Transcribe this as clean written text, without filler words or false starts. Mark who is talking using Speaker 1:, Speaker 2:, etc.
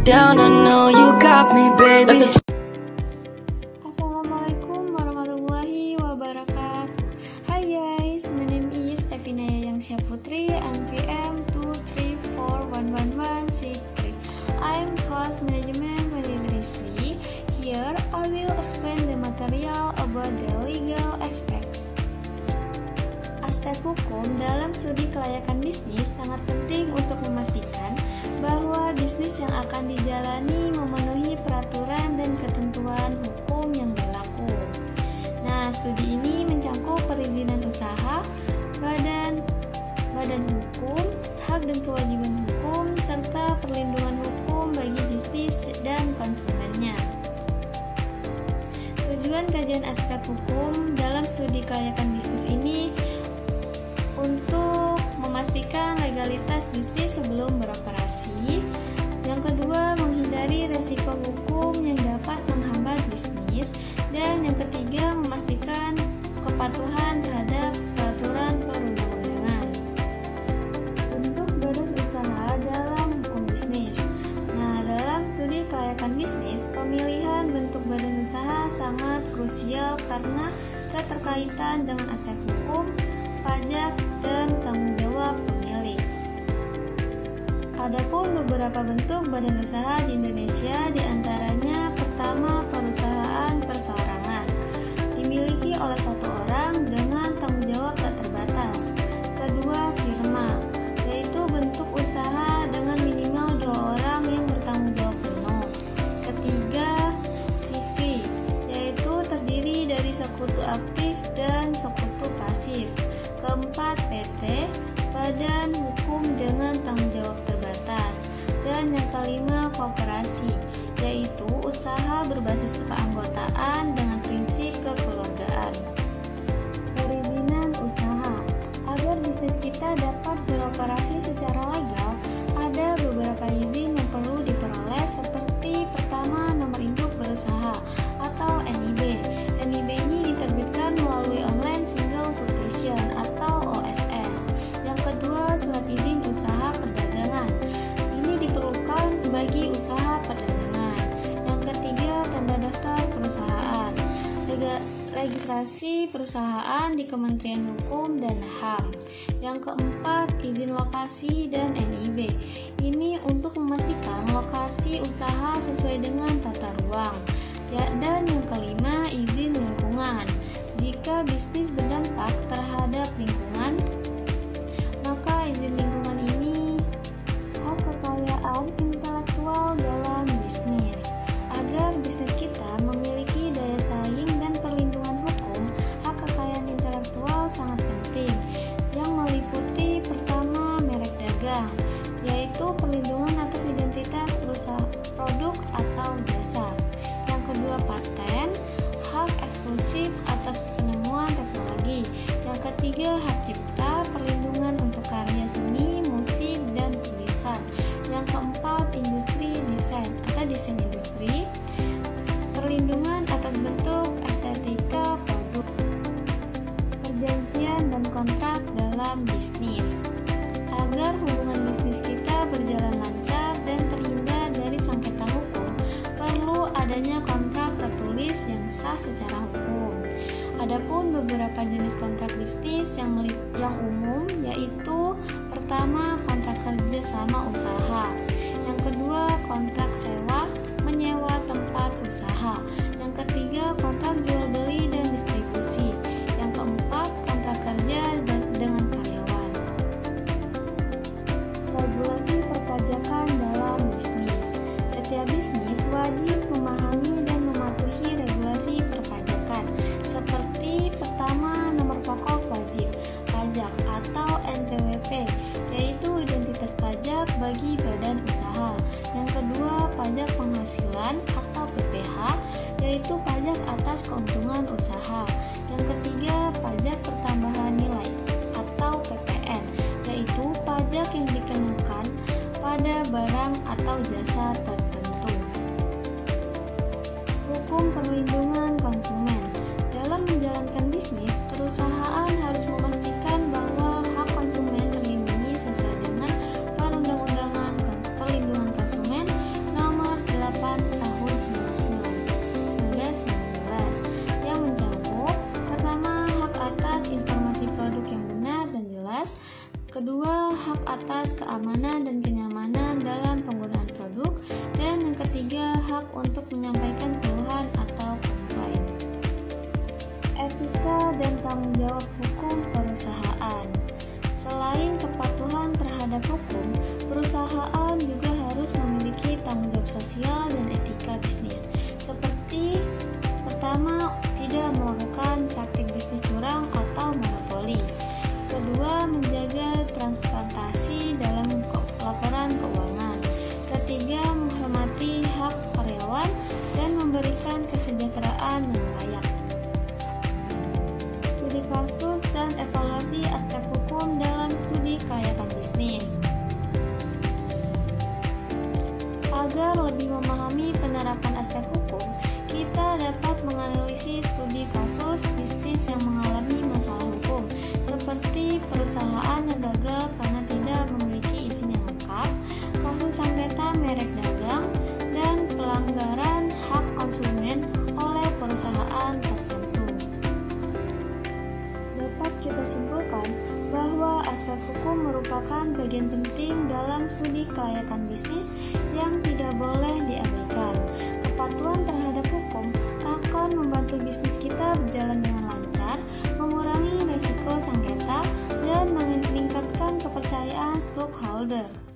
Speaker 1: down, I know you got me, baby.
Speaker 2: Assalamualaikum warahmatullahi wabarakatuh. Hi guys, my name is Evinaya Yangsya Putri, NPM 234111163. I am Class Management 2023. Here I will explain the material about the legal aspects. Aspek hukum dalam studi kelayakan bisnis sangat penting untuk memastikan bahwa bisnis yang akan dijalani memenuhi peraturan dan ketentuan hukum yang berlaku. Nah, studi ini mencakup perizinan usaha, badan hukum, hak dan kewajiban hukum, serta perlindungan hukum bagi bisnis dan konsumennya. Tujuan kajian aspek hukum dalam studi kelayakan bisnis ini untuk memastikan legalitas bisnis sebelum beroperasi. Yang kedua, menghindari resiko hukum yang dapat menghambat bisnis. Dan yang ketiga, memastikan kepatuhan terhadap peraturan perundang-undangan. Bentuk badan usaha dalam hukum bisnis. Nah, dalam studi kelayakan bisnis, pemilihan bentuk badan usaha sangat krusial karena keterkaitan dengan aspek hukum, pajak, dan tanggung jawab pemilik. Adapun beberapa bentuk badan usaha di Indonesia, diantaranya pertama, perusahaan perseorangan, dimiliki oleh satu orang dengan tanggung jawab tak terbatas. Kedua, firma, yaitu bentuk usaha dengan minimal 2 orang yang bertanggung jawab penuh. Ketiga, CV, yaitu terdiri dari sekutu aktif dan sekutu pasif. Keempat, PT, badan hukum dengan tanggung jawab terbatas. Dan yang kelima, koperasi, yaitu usaha berbasis keanggotaan dengan prinsip kekeluargaan. Perizinan usaha. Agar bisnis kita dapat beroperasi secara legal, ada beberapa izin yang perlu diperoleh, seperti pertama, nomor induk berusaha atau NIB. NIB ini diterbitkan melalui Online Single Subscription atau OSS. Yang kedua, surat izin usaha perdagangan. Ini diperlukan bagi usaha perdagangan. Yang ketiga, tanda daftar perusahaan. Registrasi perusahaan di Kementerian Hukum dan HAM. Yang keempat, izin lokasi dan NIB. Ini untuk memastikan lokasi usaha sesuai dengan tata ruang. Dan yang kelima, izin lingkungan. Jika bisnis berdampak terhadap lingkungan, maka izin lingkungan ini hak kekayaan intelektual dalam bisnis. Agar bisnis kita memiliki daya saing dan perlindungan hukum, hak kekayaan intelektual sangat penting, yang meliputi pertama, merek dagang, yaitu perlindungan atas identitas produk atau jasa. Yang kedua, paten, hak eksklusif atas penemuan teknologi. Yang ketiga, hak cipta, perlindungan untuk karya seni, musik, dan tulisan. Yang keempat, industri desain atau desain industri, perlindungan atas bentuk estetika produk. Perjanjian dan kontrak dalam bisnis. Agar hubungan bisnis kita berjalan lancar dan terhindar dari sengketa hukum, perlu adanya kontrak tertulis yang sah secara hukum. Adapun beberapa jenis kontrak bisnis yang umum, yaitu pertama, kontrak kerja sama usaha. Yang kedua, kontrak sewa menyewa tempat usaha. Yang ketiga, kontrak jual beli dan distribusi. Yang keempat, kontrak kerja dengan karyawan. Regulasi perpajakan dalam bisnis. Setiap bisnis wajib memahami dan mematuhi regulasi perpajakan, seperti pertama, nomor pokok wajib pajak atau NPWP, yaitu identitas pajak bagi badan usaha. Yang kedua, pajak penghasilan atau PPH, yaitu pajak atas keuntungan etika dan tanggung jawab hukum perusahaan. Selain kepatuhan terhadap hukum, perusahaan juga harus memiliki tanggung jawab sosial dan etika bisnis. Seperti pertama, tidak melakukan praktik bisnis curang atau monopoli. Kedua, menjaga transparansi dalam laporan keuangan. Ketiga, menghormati hak karyawan dan memberikan kesejahteraan yang layak. Studi kasus dan evaluasi aspek hukum dalam studi kelayakan bisnis. Agar lebih memahami penerapan aspek hukum, kita dapat menganalisis studi kasus bisnis yang mengalami masalah hukum, seperti perusahaan yang gagal karena tidak memiliki izin yang lengkap, kasus sengketa merek dagang, dan pelanggaran hak konsumen oleh perusahaan tertentu. Dapat kita simpulkan bahwa aspek hukum merupakan bagian penting dalam studi kelayakan bisnis yang tidak boleh diabaikan. Kepatuhan terhadap hukum akan membantu bisnis kita berjalan dengan lancar, mengurangi risiko sengketa, dan meningkatkan kepercayaan stakeholder.